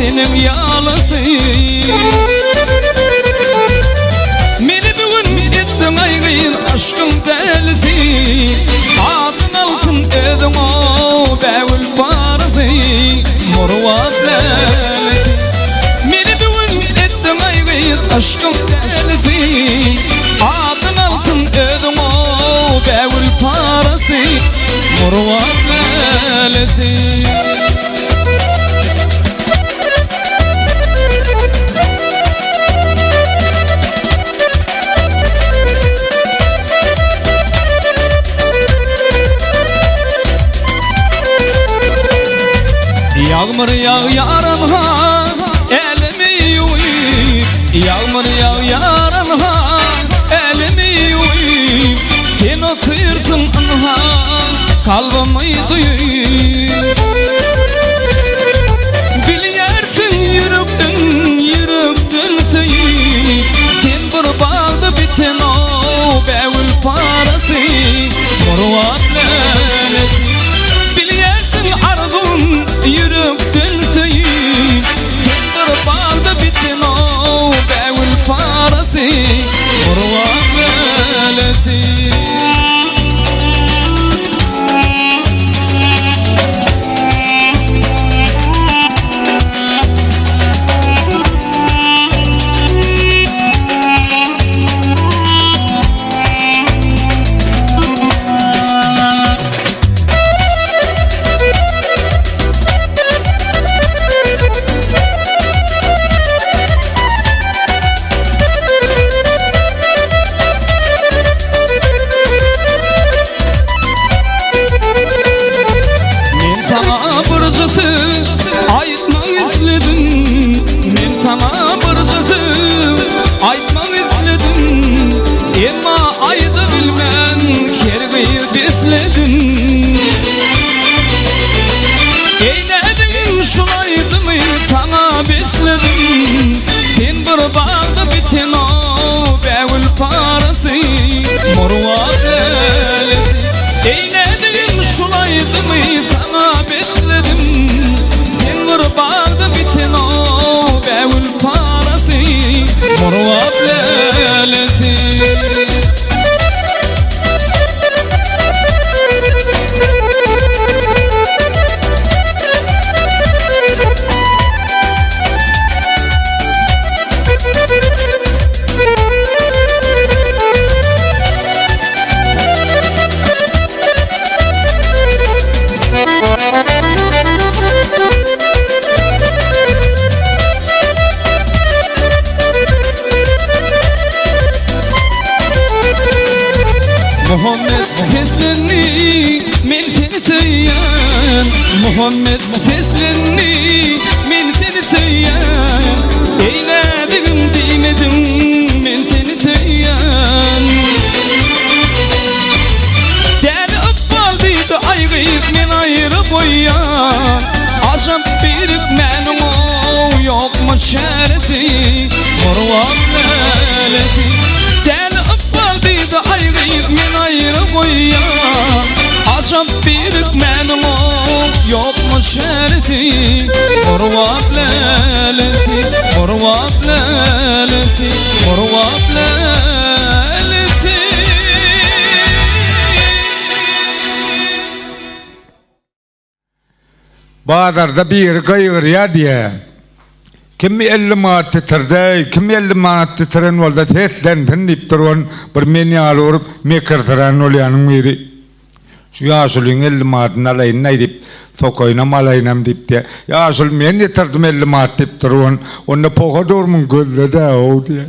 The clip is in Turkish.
senin yalısı. Meni bugün ettin aygıyın aşkın delisi. Adın altın edin o bevül parası. Murvat lelesi. Meni bugün ettin aygıyın aşkın delisi. Adın altın edin o bevül parası. Murvat lelesi. Yağmur yağ yaranha elimi yuyup. Yağmur yağ yaranha elimi yuyup. Sen otursun anha kalbimi duyup. Bilyersin yürekten söyüp. Sen bir bağda biten o bevül parası. Murvat lelesi. Bilyersin arzun yürekten söyüp. Sen bir bağda biten o bevül parası. Murvat lelesi. Aytmak izledim, men sana bir sözü aytmak izledim. Emma ayda bilmem kergeyi besledim. Eyledim şulaydı mı sana besledim. Sen bir bağda biten o bevül parası. Murvat lelesi. Eyledim şulaydı mı sana besledim. Bağda biten o bevül parası. Murvat lelesi. Muhammed seslerini men seni söyleyen. Muhammed seslerini men seni söyleyen. Eyledim demedim men seni söyleyen. Deli öppaldıydı ayrıyız men ayrı boyan. Aşıp birip menin o yok mu şereti. Murvat lelesi. Deli öppaldıydı ayrıyız men ayrı boyan. Aşıp birip menin o yok mu şereti. Murvat lelesi. Murvat lelesi. Murvat lelesi. Bağdarda bir kayır ya diye. Kim 50 manat titirdi, kim 50 manat titiren olda seslendin deyip durun bir meni alıp mekirtiren olyanın biri. Şu yaşılın 50 manatını alayın ne deyip sokoynam alaynam deyip de yaşıl men yetirdim 50 manat deyip durun onda poğa durmun gözle de o diye.